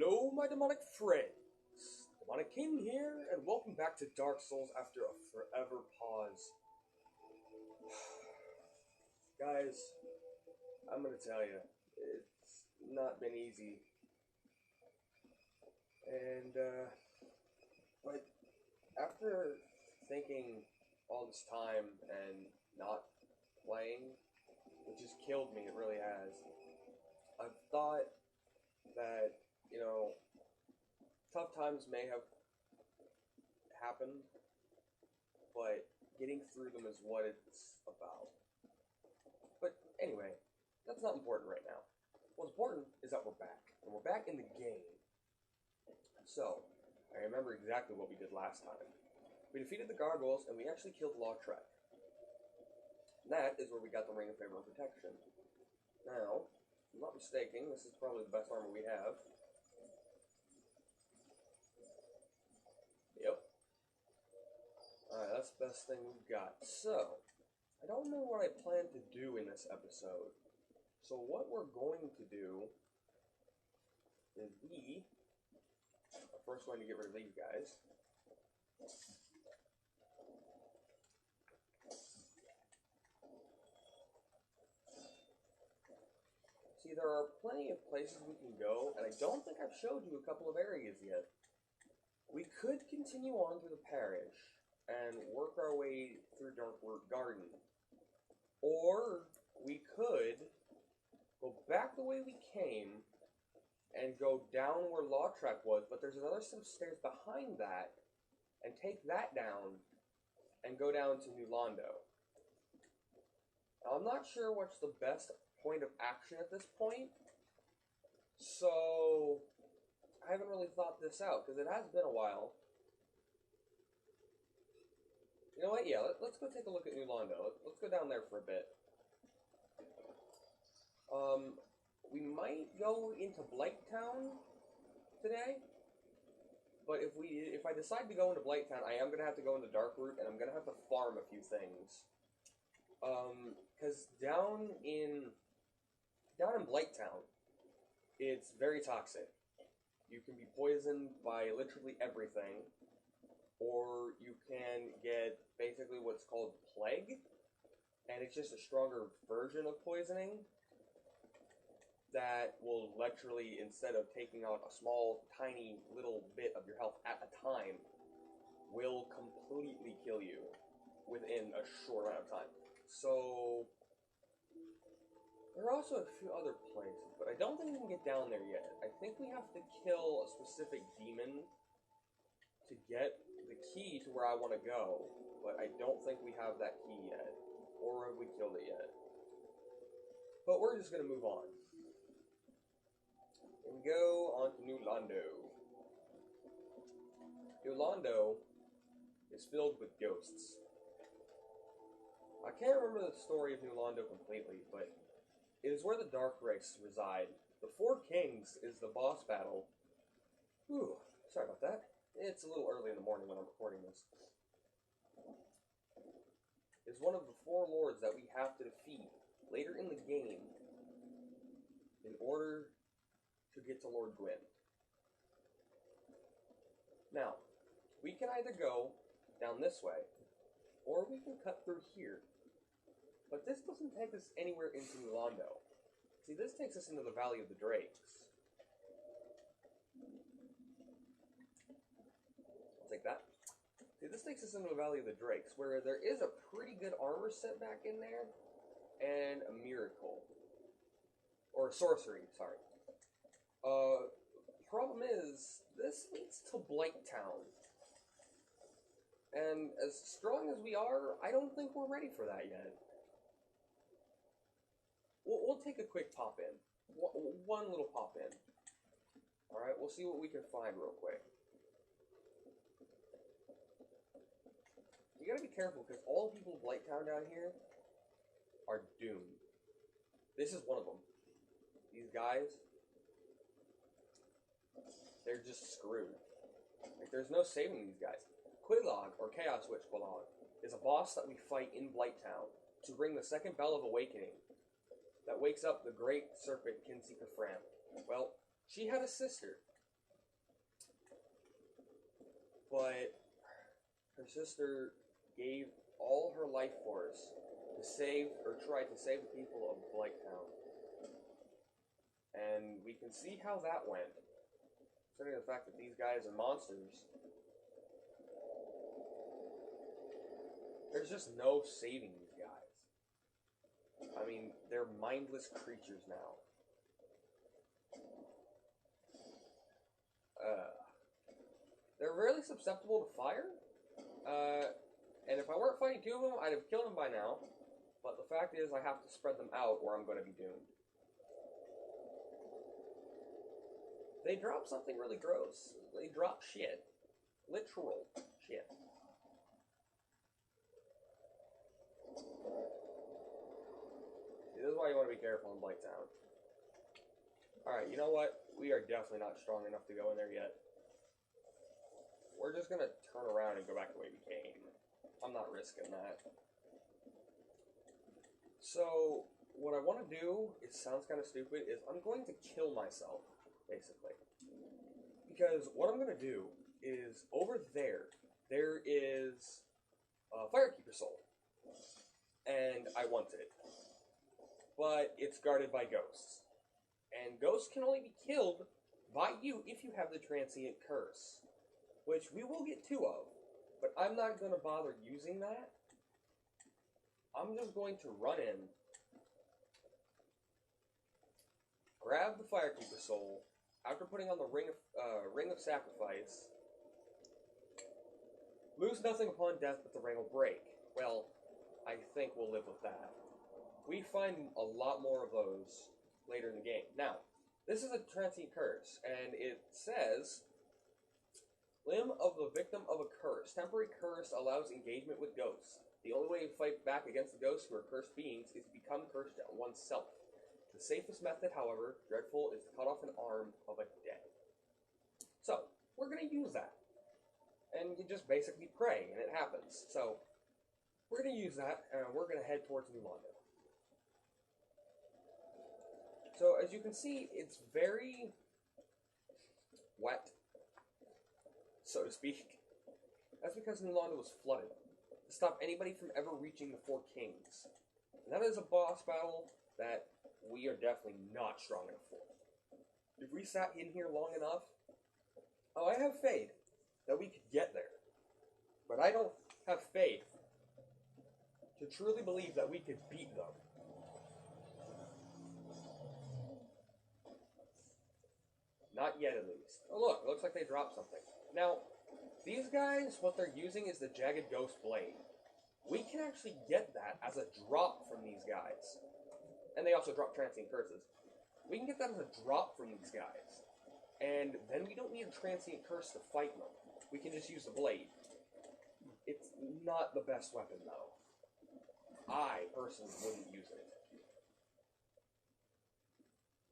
Hello, my demonic friends. Demonic King here, and welcome back to Dark Souls after a forever pause. Guys, I'm gonna tell you, it's not been easy. And, but after thinking all this time and not playing, it just killed me, it really has. I've thought that, tough times may have happened, but getting through them is what it's about. But anyway, that's not important right now. What's important is that we're back, and we're back in the game. So, I remember exactly what we did last time. We defeated the gargoyles, and we actually killed Lautrec. And that is where we got the Ring of Favor and Protection. Now, if I'm not mistaken, this is probably the best armor we have. Yep. Alright, that's the best thing we've got. So, I don't know what I plan to do in this episode. So what we're going to do is we are first going to get rid of these guys. See, there are plenty of places we can go, and I don't think I've showed you a couple of areas yet. We could continue on through the parish and work our way through Darkwood Garden. Or we could go back the way we came and go down where Lautrec was, but there's another set of stairs behind that, and take that down and go down to New Londo. Now, I'm not sure what's the best point of action at this point, so I haven't really thought this out, because it has been a while. You know what, yeah, let's go take a look at New Londo. Let's go down there for a bit. We might go into Blighttown today, but if I decide to go into Blighttown, I am going to have to go into Darkroot, and I'm going to have to farm a few things. Because down in Blighttown, it's very toxic. You can be poisoned by literally everything, or you can get basically what's called plague, and it's just a stronger version of poisoning that will literally, instead of taking out a small, tiny little bit of your health at a time, will completely kill you within a short amount of time. So, there are also a few other places, but I don't think we can get down there yet. I think we have to kill a specific demon to get the key to where I want to go, but I don't think we have that key yet, or have we killed it yet. But we're just going to move on. And we go on to New Londo. New Londo is filled with ghosts. I can't remember the story of New Londo completely, but it is where the Dark Race reside. The Four Kings is the boss battle. Whew, sorry about that. It's a little early in the morning when I'm recording this. It's one of the four lords that we have to defeat later in the game in order to get to Lord Gwyn. Now, we can either go down this way, or we can cut through here. But this doesn't take us anywhere into New Londo. See, this takes us into the Valley of the Drakes. I'll take that. See, this takes us into the Valley of the Drakes, where there is a pretty good armor set back in there, and a miracle. Or a sorcery, sorry. Problem is, this leads to Blighttown. And as strong as we are, I don't think we're ready for that yet. We'll take a quick pop in. One little pop in. Alright, we'll see what we can find real quick. You gotta be careful, because all the people of Blighttown down here are doomed. This is one of them. These guys, they're just screwed. Like, there's no saving these guys. Quilog, or Chaos Witch Quilog, is a boss that we fight in Blighttown to ring the second bell of awakening that wakes up the great serpent Kinseeker Fram. Well, she had a sister but her sister gave all her life force to save, or tried to save the people of Blighttown. And we can see how that went. Considering the fact that these guys are monsters, there's just no saving these guys. I mean, they're mindless creatures now. They're really susceptible to fire. And if I weren't fighting two of them, I'd have killed them by now. But the fact is, I have to spread them out or I'm going to be doomed. They drop something really gross. They drop shit. Literal shit. This is why you want to be careful in Blighttown. Alright, you know what? We are definitely not strong enough to go in there yet. We're just going to turn around and go back the way we came. I'm not risking that. So, what I want to do, it sounds kind of stupid, is I'm going to kill myself, basically. Because what I'm going to do is, over there is a Firekeeper Soul. And I want it. But it's guarded by ghosts. And ghosts can only be killed by you if you have the Transient Curse. Which we will get two of. But I'm not going to bother using that. I'm just going to run in, grab the Firekeeper Soul, after putting on the Ring of Sacrifice, lose nothing upon death, but the ring will break. Well, I think we'll live with that. We find a lot more of those later in the game. Now, this is a Transient Curse, and it says, Limb of the victim of a curse. Temporary curse allows engagement with ghosts. The only way to fight back against the ghosts who are cursed beings is to become cursed oneself. The safest method, however, dreadful, is to cut off an arm of a dead. So, we're going to use that. And you just basically pray, and it happens. So, we're going to use that, and we're going to head towards New London. So, as you can see, it's very wet, so to speak. That's because New London was flooded, to stop anybody from ever reaching the Four Kings. And that is a boss battle that we are definitely not strong enough for. If we sat in here long enough, I have faith that we could get there. But I don't have faith to truly believe that we could beat them. Not yet, at least. Oh, look, it looks like they dropped something. Now, these guys, what they're using is the Jagged Ghost Blade. We can actually get that as a drop from these guys. And they also drop Transient Curses. We can get that as a drop from these guys. And then we don't need a Transient Curse to fight them. We can just use the blade. It's not the best weapon, though. I, personally, wouldn't use it.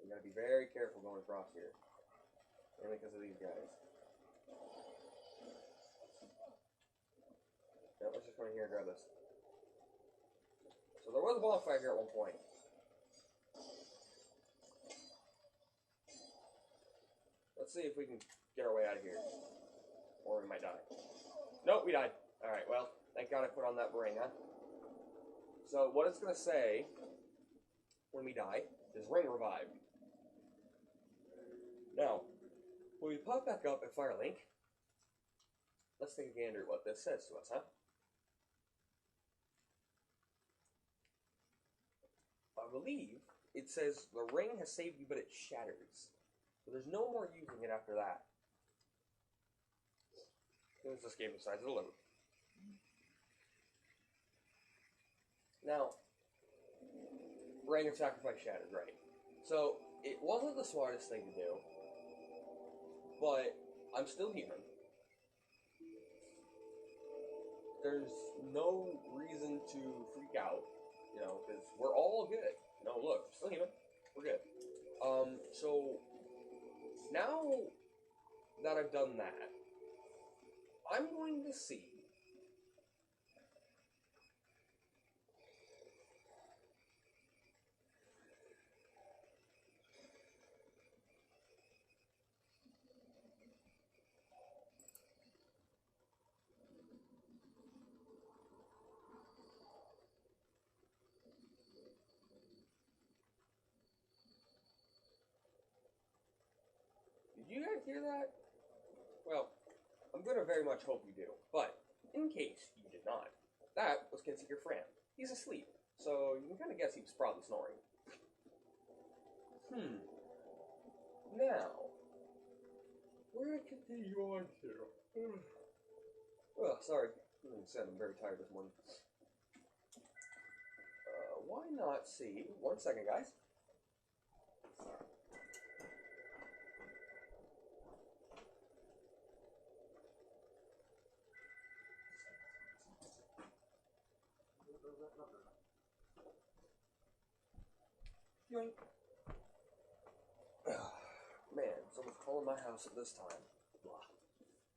We gotta be very careful going across here. Mainly because of these guys. Yep, let's just go in here and grab this. So there was a bonfire here at one point. Let's see if we can get our way out of here. Or we might die. Nope, we died. Alright, well, thank God I put on that ring, huh? So what it's going to say when we die is ring revived. Now, when we pop back up at Firelink, let's take a gander at what this says to us, huh? I believe it says the ring has saved you, but it shatters. So there's no more using it after that. There's this game the size of the limb. Now, Ring of Sacrifice shattered, right? So, it wasn't the smartest thing to do, but I'm still human. There's no reason to freak out, you know, because we're all good. No, look, we're still human. We're good. So, now that I've done that, I'm going to see you guys hear that? Well, I'm gonna very much hope you do. But, in case you did not, that was Kinsey, your friend. He's asleep, so you can kind of guess he was probably snoring. Now, where do I continue on to? Oh, sorry. Like I said, I'm very tired this morning. Why not see? 1 second, guys. Yoink. Man, someone's calling my house at this time. Blah.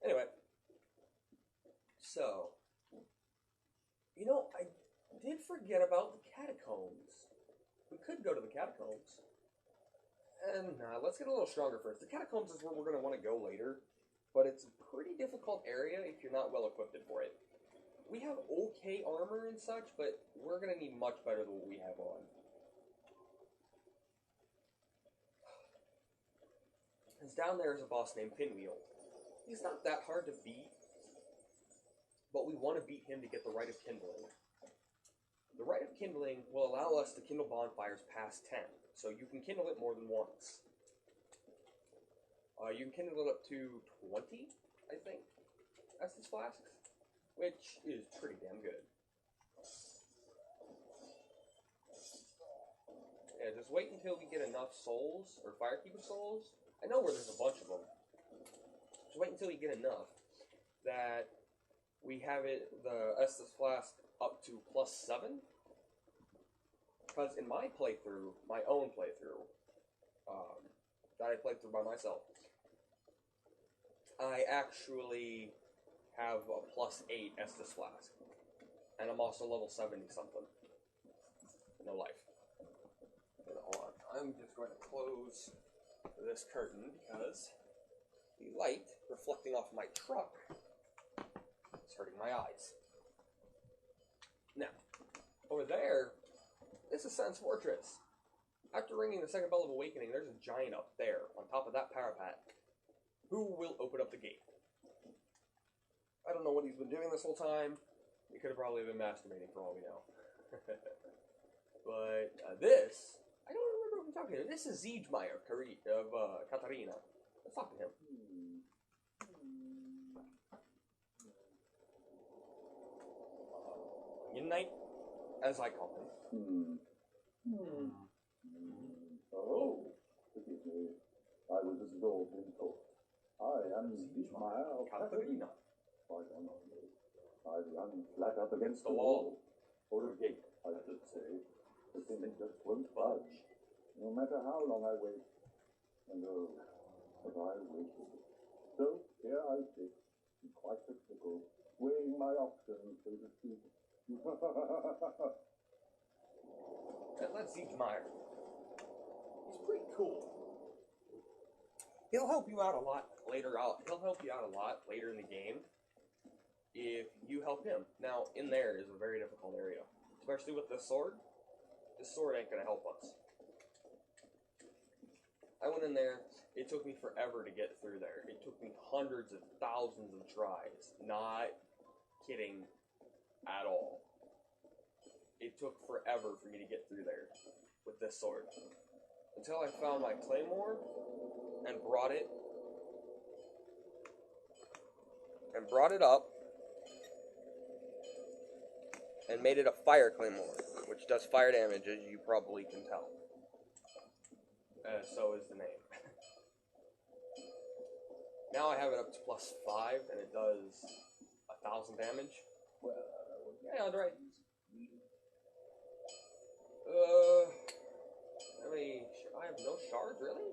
Anyway, so, you know, I did forget about the catacombs. We could go to the catacombs. And let's get a little stronger first. The catacombs is where we're going to want to go later, but it's a pretty difficult area if you're not well equipped for it. We have okay armor and such, but we're going to need much better than what we have on. Because down there is a boss named Pinwheel. He's not that hard to beat, but we want to beat him to get the Rite of Kindling. The Rite of Kindling will allow us to kindle bonfires past 10, so you can kindle it more than once. You can kindle it up to 20, I think, Estus flasks, which is pretty damn good. Yeah, just wait until we get enough souls, or Firekeeper souls. I know where there's a bunch of them. Just wait until we get enough that we have it, the Estus flask, up to +7. Because in my playthrough, my own playthrough, that I played through by myself, I actually have a +8 Estus flask. And I'm also level 70 something. No life. Hold on. I'm just going to close this curtain because the light reflecting off my truck is hurting my eyes. Now, over there, this is Sen's Fortress. After ringing the second bell of awakening, there's a giant up there, on top of that parapet, who will open up the gate. I don't know what he's been doing this whole time. He could have probably been masturbating for all we know. But this, I don't remember what I'm talking to. This is Siegmeyer of Katarina. Let's talk to him. Midnight, as I call him. Oh, forgive me. I was absorbed in thought. I am Siegmeyer of Katarina. Quite honorably. I run flat up against the wall. Or a gate, I should say. The thing just won't budge. No matter how long I wait. And oh, but I waited. So here I sit, quite technical, weighing my options, so to speak. That's Siegmeyer. He's pretty cool. He'll help you out a lot later. He'll help you out a lot later in the game if you help him. Now, in there is a very difficult area, especially with this sword. This sword ain't gonna help us. I went in there. It took me forever to get through there. It took me hundreds of thousands of tries. Not kidding at all. It took forever for me to get through there with this sword. Until I found my claymore and brought it up and made it a fire claymore, which does fire damage, as you probably can tell. So is the name. Now I have it up to +5, and it does 1,000 damage. Well, yeah, that's right. I have no shards, really?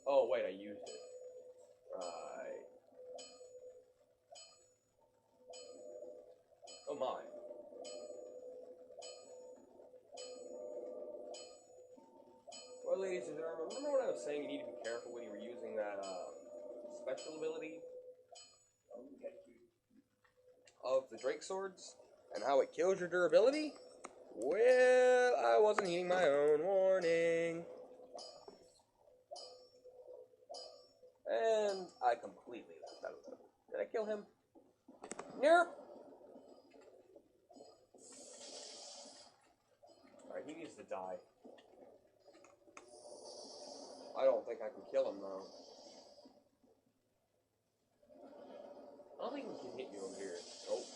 Oh, wait, I used it. Right. Oh, my. Well, ladies and gentlemen, remember when I was saying you need to be careful when you were using that, special ability of the Drake Swords, and how it kills your durability? Well, I wasn't heeding my own warning. And I completely left out of it. Did I kill him? Nope. Alright, he needs to die. I don't think I can kill him, though. I don't think he can hit me over here. Nope.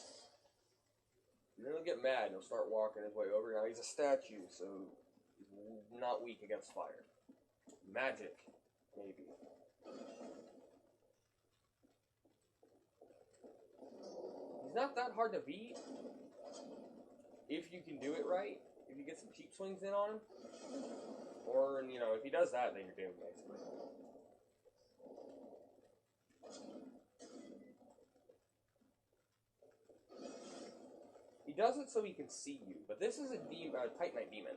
And then he'll get mad and he'll start walking his way over. Now, he's a statue, so he's not weak against fire. Magic, maybe. He's not that hard to beat if you can do it right. If you get some cheap swings in on him. Or, you know, if he does that, then you're doomed, basically. He does it so he can see you, but this is a Titanite demon.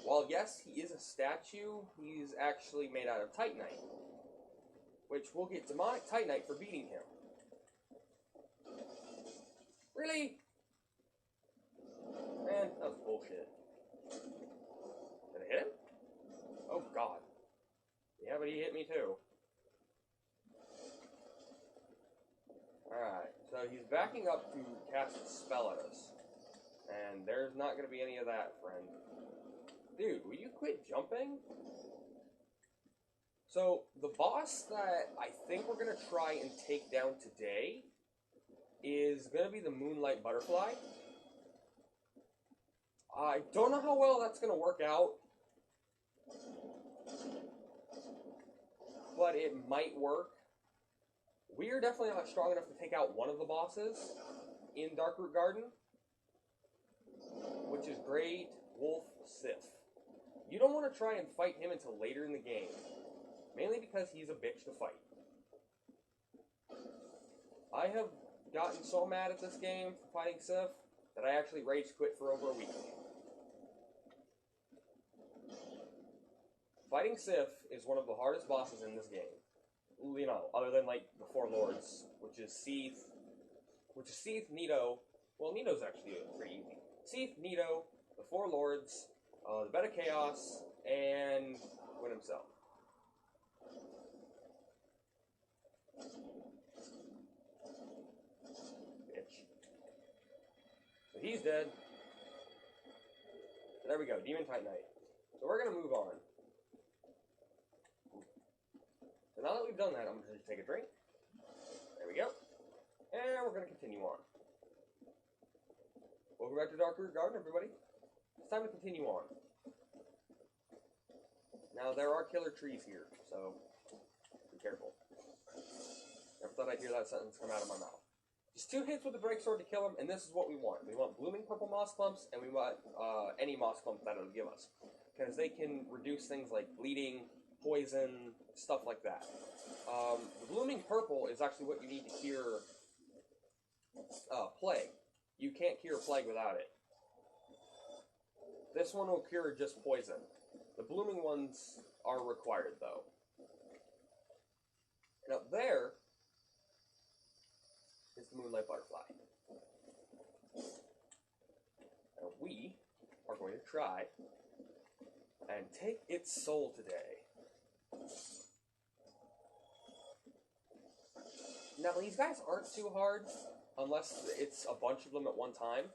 While yes, he is a statue, he's actually made out of Titanite, which will get demonic Titanite for beating him. Really? Man, that was bullshit. Did I hit him? Oh god. Yeah, but he hit me too. Alright, so he's backing up to cast a spell at us. And there's not going to be any of that, friend. Dude, will you quit jumping? So, the boss that I think we're going to try and take down today is going to be the moonlight butterfly. I don't know how well that's going to work out, but it might work. We are definitely not strong enough to take out one of the bosses in Darkroot Garden, which is Great Wolf Sith. You don't want to try and fight him until later in the game, mainly because he's a bitch to fight. I have gotten so mad at this game for fighting Sith that I actually rage quit for over a week. Fighting Sith is one of the hardest bosses in this game. You know, other than like the Four Lords, which is Seath, Nito. Well, Nito's actually pretty easy. Seath, Nito, the Four Lords, the Beta Chaos, and Win himself. Bitch. So he's dead. So there we go, Demon Titanite. So we're gonna move on. So now that we've done that, I'm going to take a drink. There we go. And we're going to continue on. Welcome back to Darkroot Garden, everybody. It's time to continue on. Now, there are killer trees here, so be careful. Never thought I'd hear that sentence come out of my mouth. Just 2 hits with the break sword to kill him, and this is what we want. We want blooming purple moss clumps, and we want any moss clump that it'll give us. Because they can reduce things like bleeding, poison, stuff like that. The blooming purple is actually what you need to cure plague. You can't cure plague without it. This one will cure just poison. The blooming ones are required, though. And up there is the moonlight butterfly. And we are going to try and take its soul today. Now, these guys aren't too hard, unless it's a bunch of them at one time.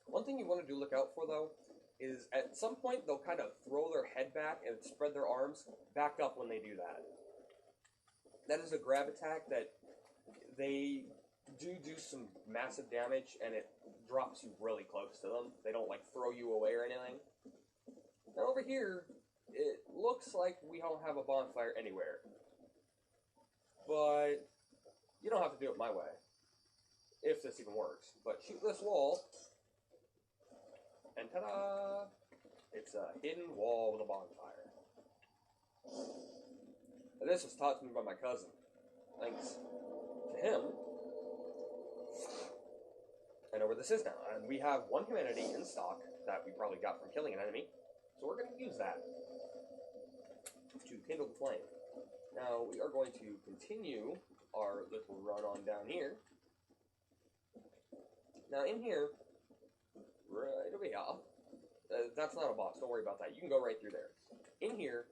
One thing you want to do look out for, though, is at some point they'll kind of throw their head back and spread their arms back up when they do that. That is a grab attack that they do some massive damage, and it drops you really close to them. They don't, like, throw you away or anything. Now, over here, it looks like we don't have a bonfire anywhere. But you don't have to do it my way, if this even works. But shoot this wall, and ta-da! It's a hidden wall with a bonfire. And this was taught to me by my cousin. Thanks to him. I know where this is now, and we have 1 humanity in stock that we probably got from killing an enemy. So we're going to use that to kindle the flame. Now, we are going to continue our little run on down here. Now, in here, right over here, that's not a boss, don't worry about that. You can go right through there. in here,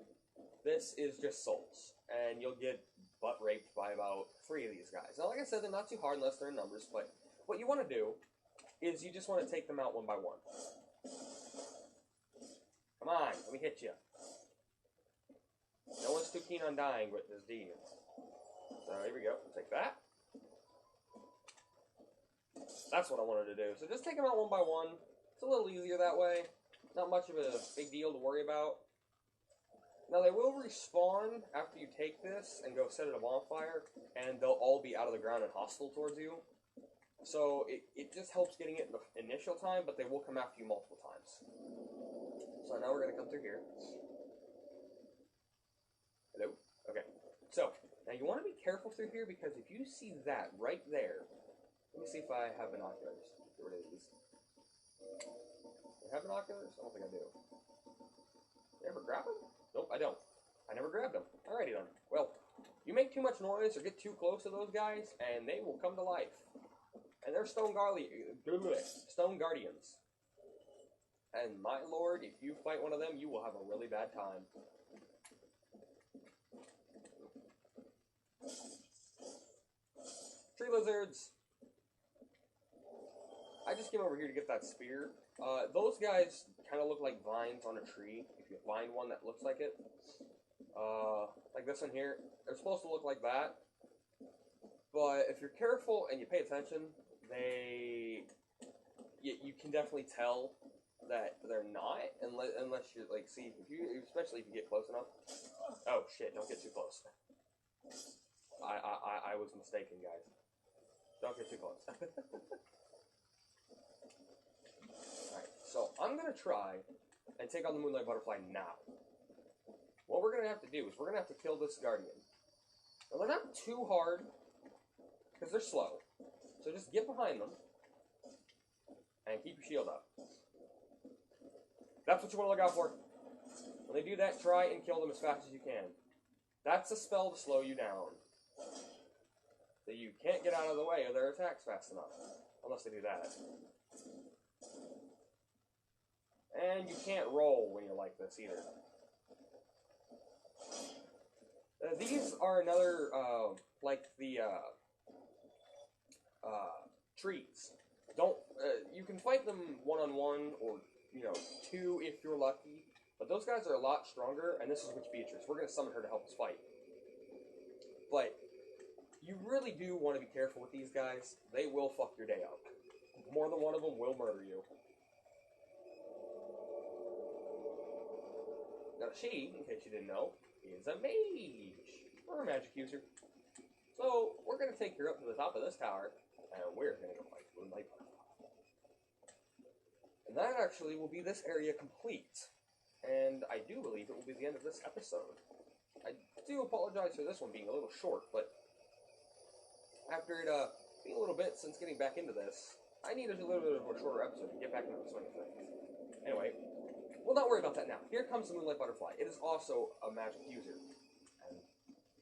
this is just souls, and you'll get butt raped by about 3 of these guys. Now, like I said, they're not too hard unless they're in numbers, but what you want to do is you just want to take them out one by one. Come on, let me hit you. No one's too keen on dying with this deed. So here we go. Take that. That's what I wanted to do. So just take them out one by one. It's a little easier that way. Not much of a big deal to worry about. Now they will respawn after you take this and go set it a bonfire, and they'll all be out of the ground and hostile towards you. So it just helps getting it in the initial time, but they will come after you multiple times. So now we're going to come through here. Hello? Okay. So, now you want to be careful through here, because if you see that right there, let me see if I have binoculars. Get rid of these. Do I have binoculars? I don't think I do. Did I ever grab them? Nope, I don't. I never grabbed them. Alrighty then. Well, you make too much noise or get too close to those guys, and they will come to life. And they're stone guardians. And my lord, if you fight one of them, you will have a really bad time. Tree lizards! I just came over here to get that spear. Those guys kind of look like vines on a tree. If you find one that looks like it. Like this one here. They're supposed to look like that. But if you're careful and you pay attention, you can definitely tell that they're not, unless you like see especially if you get close enough. Oh shit! Don't get too close. I was mistaken, guys. Don't get too close. Alright, so I'm gonna try and take on the moonlight butterfly now. What we're gonna have to do is we're gonna have to kill this guardian. Now they're not too hard because they're slow, so just get behind them and keep your shield up. That's what you want to look out for. When they do that, try and kill them as fast as you can. That's a spell to slow you down. So you can't get out of the way of their attacks fast enough. Unless they do that. And you can't roll when you're like this either. These are another, like the trees. You can fight them one-on-one or, two if you're lucky. But those guys are a lot stronger, and this is Witch Beatrice. We're going to summon her to help us fight. But you really do want to be careful with these guys. They will fuck your day up. More than one of them will murder you. Now she, in case you didn't know, is a mage. Or a magic user. So, we're going to take her up to the top of this tower, and we're going to go fight the moonlight butterfly. And that actually will be this area complete. And I do believe it will be the end of this episode. I do apologize for this one being a little short, but after it being a little bit since getting back into this, I needed a little bit of a shorter episode to get back into the swing of things. Anyway, we'll not worry about that now. Here comes the moonlight butterfly. It is also a magic user. And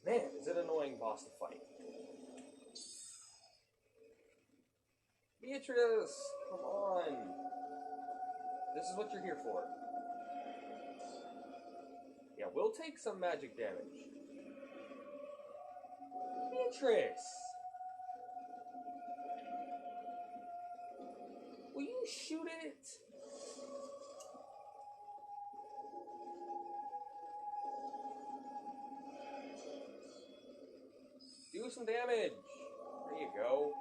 man, is it an annoying boss to fight. Beatrice, come on. This is what you're here for. Yeah, we'll take some magic damage. Beatrice! Will you shoot it? Do some damage. There you go.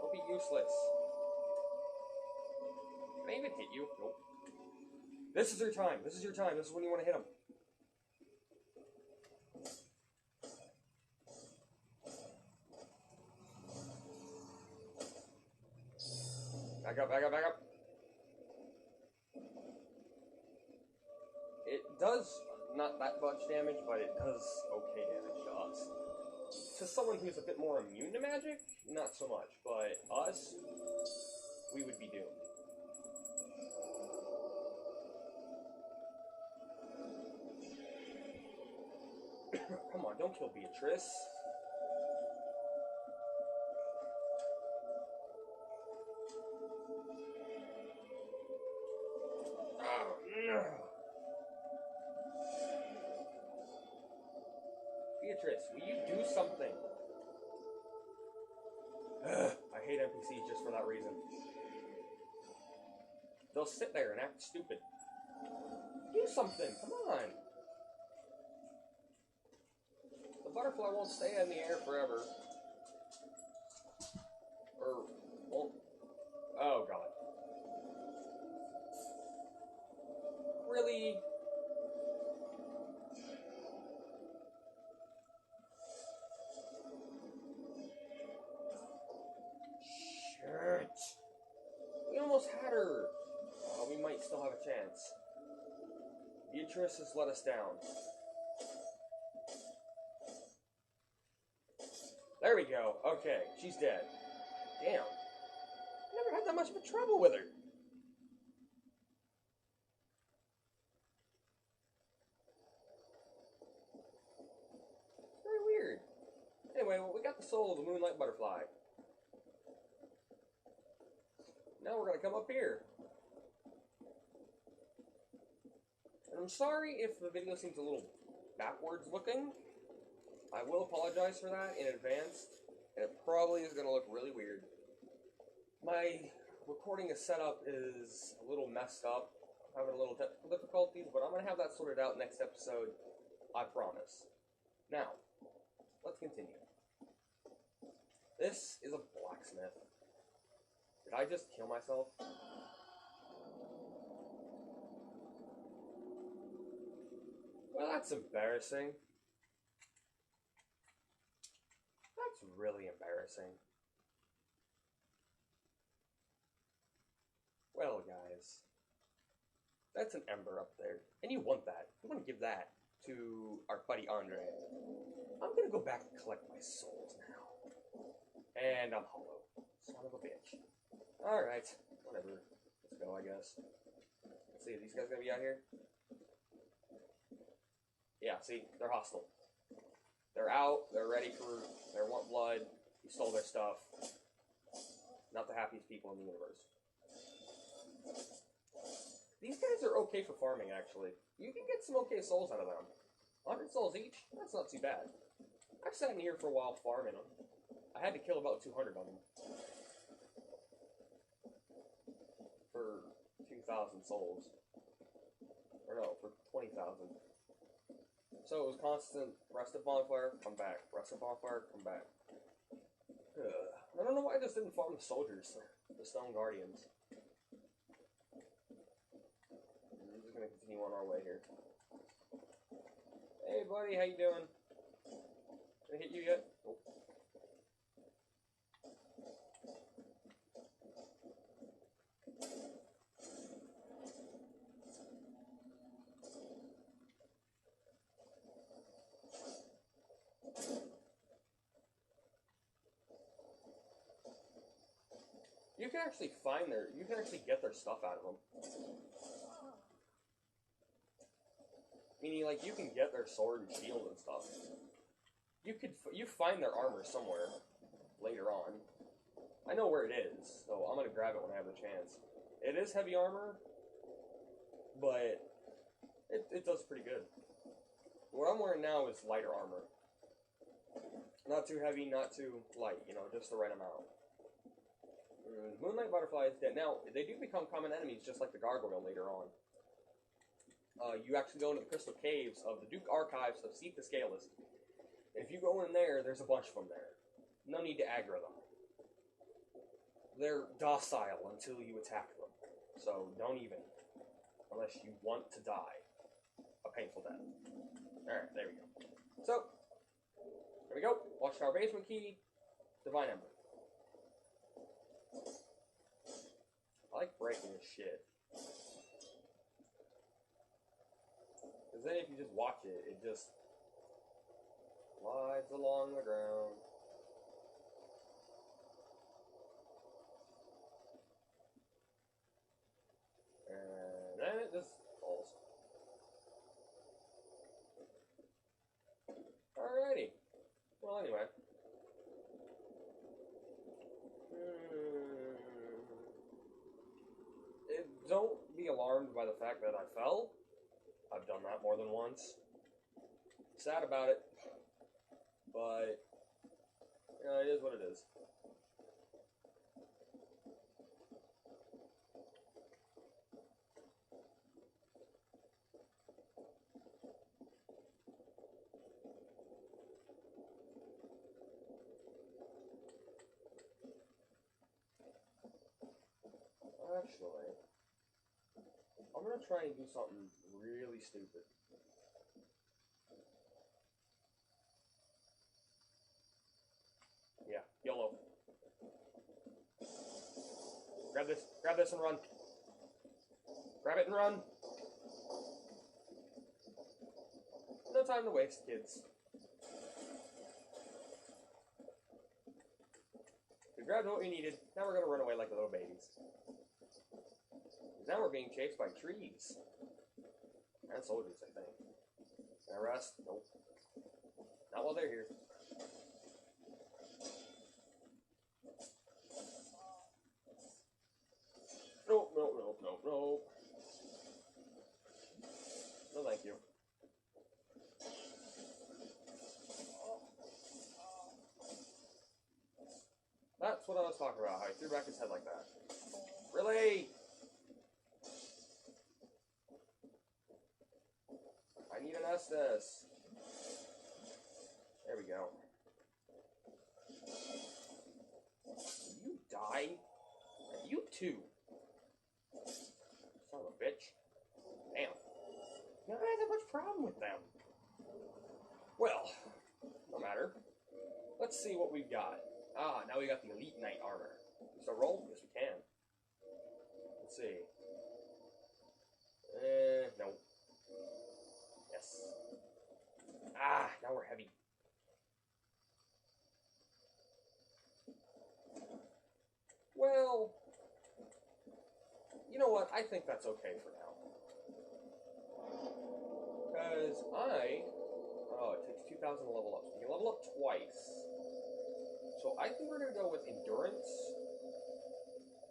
Don't be useless. Can I even hit you? Nope. This is your time. This is your time. This is when you want to hit him. Back up, back up, back up. It does not that much damage, but it does okay damage to us. To someone who's a bit more immune to magic, not so much, but us, we would be doomed. Come on, don't kill Beatrice. Oh. Beatrice, will you do something? I hate NPCs just for that reason. They'll sit there and act stupid. Do something, come on. The butterfly won't stay in the air forever. Or won't. Oh god. Really? Shit. We almost had her. Oh, we might still have a chance. Beatrice has let us down. There we go. Okay, she's dead. Damn. Never had that much of a trouble with her. Very weird. Anyway, well, we got the soul of the moonlight butterfly. Now we're gonna come up here. And I'm sorry if the video seems a little backwards looking. I will apologize for that in advance, and it probably is gonna look really weird. My recording setup is a little messed up. I'm having a little technical difficulties, but I'm gonna have that sorted out next episode, I promise. Now, let's continue. This is a blacksmith. Did I just kill myself? Well, that's embarrassing. That's really embarrassing. Well, guys, that's an ember up there, and you want that. You want to give that to our buddy Andre. I'm gonna go back and collect my souls now. And I'm hollow. Son of a bitch. Alright, whatever. Let's go, I guess. Let's see, are these guys gonna be out here? Yeah, see, they're hostile. They're out, they're ready for, they want blood, you stole their stuff. Not the happiest people in the universe. These guys are okay for farming, actually. You can get some okay souls out of them. 100 souls each? That's not too bad. I've sat in here for a while farming them. I had to kill about 200 of them. For 2,000 souls. Or no, for 20,000. So it was constant, rest at bonfire, come back. Rest at bonfire, come back. Ugh. I don't know why I just didn't farm the soldiers, the stone guardians. We're just gonna continue on our way here. Hey buddy, how you doing? Did I hit you yet? Nope. You can actually find their, you can actually get their stuff out of them. Meaning, like, you can get their sword and shield and stuff. You find their armor somewhere later on. I know where it is, so I'm gonna grab it when I have the chance. It is heavy armor, but it does pretty good. What I'm wearing now is lighter armor. Not too heavy, not too light, you know, just the right amount. Moonlight butterfly is dead. Now, they do become common enemies just like the gargoyle later on. You actually go into the crystal caves of the Duke Archives of Seek the Scaleless. And if you go in there, there's a bunch of them there. No need to aggro them. They're docile until you attack them. So don't even. Unless you want to die. A painful death. Alright, there we go. So, there we go. Watchtower basement key. Divine Ember. I like breaking this shit. Because then if you just watch it, it just slides along the ground. And then it just falls. Alrighty. Well, anyway. Don't be alarmed by the fact that I fell. I've done that more than once. Sad about it. but it is what it is. Actually, I'm gonna try and do something really stupid. Yeah, YOLO. Grab this and run. Grab it and run. No time to waste, kids. We grabbed what we needed, now we're gonna run away like little babies. Now we're being chased by trees. And soldiers, I think. Can I rest? Nope. Not while they're here. Nope, nope, nope, nope, nope. No thank you. That's what I was talking about, how he threw back his head like that. Really? I need an Estes. There we go. You die? And you too. Son of a bitch. Damn. You don't have that much problem with them. Well, no matter. Let's see what we've got. Ah, now we got the Elite Knight armor. So roll? Yes, we can. Let's see. No. Yes. Ah, now we're heavy. Well, you know what? I think that's okay for now. Because oh, it takes 2,000 to level up. So you can level up twice. So I think we're going to go with Endurance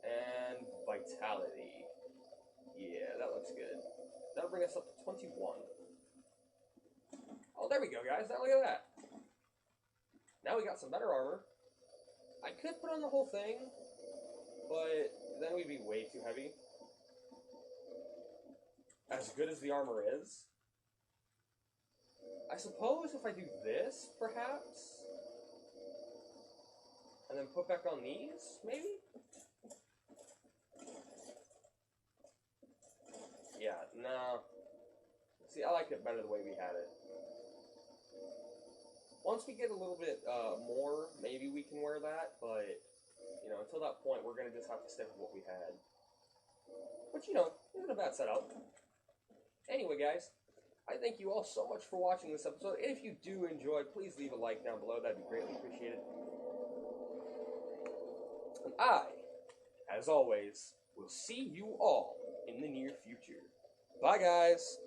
and Vitality. Yeah, that looks good. That'll bring us up to 21. Oh, there we go, guys. Now look at that. Now we got some better armor. I could put on the whole thing, but then we'd be way too heavy. As good as the armor is, I suppose if I do this, perhaps, and then put back on these, maybe? Yeah, no. See, I like it better the way we had it. Once we get a little bit more, maybe we can wear that, but, you know, until that point, we're going to just have to stick with what we had. Which, you know, isn't a bad setup. Anyway, guys, I thank you all so much for watching this episode. If you do enjoy, please leave a like down below. That'd be greatly appreciated. And I, as always, will see you all in the near future. Bye, guys.